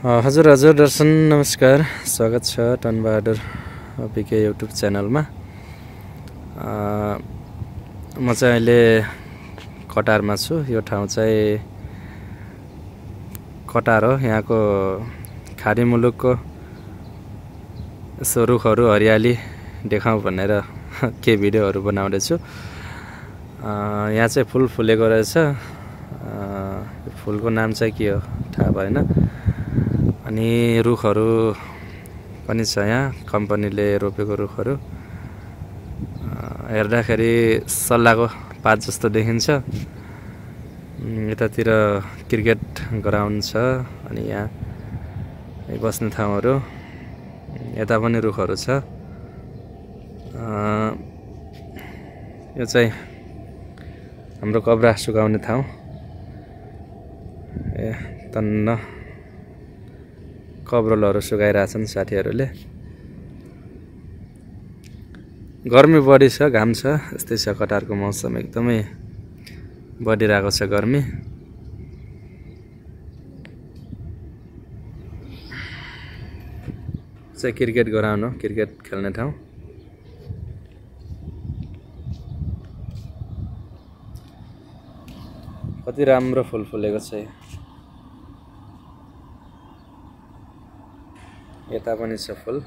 हजुर हजुर दर्शन नमस्कार, स्वागत छ टनबहादुर पिके युट्युब च्यानलमा। म चाहिँ अहिले कटारमा छु। यो ठाउँ चाहिँ कटार हो। यहाँको खाडी मुलुकको यसो रुखहरू हरियाली देखाउँ भनेर के भिडियोहरू बनाउँदैछु। यहाँ चाहिँ फुल फुलेको रहेछ। फुलको नाम चाहिँ के हो थाहा भएन। अनि रुखहरू पनि छ यहाँ, कम्पनीले रोपेको रुखहरू। हेर्दाखेरि सल्लाहको पात जस्तो देखिन्छ। यतातिर क्रिकेट ग्राउन्ड छ अनि यहाँ बस्ने ठाउँहरू, यता पनि रुखहरू छ। यो चाहिँ हाम्रो कब्रा सुकाउने ठाउँ। तन्न कब्रोलहरू सुकाइरहेछन् साथीहरूले। गर्मी बढी छ, घाम छ, यस्तै छ कटारको मौसम। एकदमै बढिरहेको छ गर्मी। चाहिँ क्रिकेट ग्राउन्ड हो, क्रिकेट खेल्ने ठाउँ। कति राम्रो फुल फुलेको छ। यता पनि छ फुल।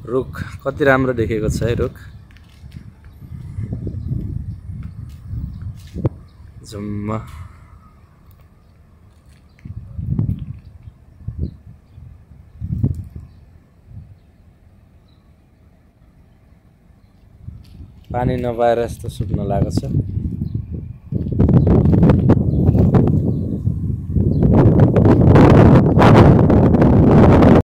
रुख कति राम्रो देखेको छ है रुख। झुम्म पानी नपाएर यस्तो सुक्न लागेको छ।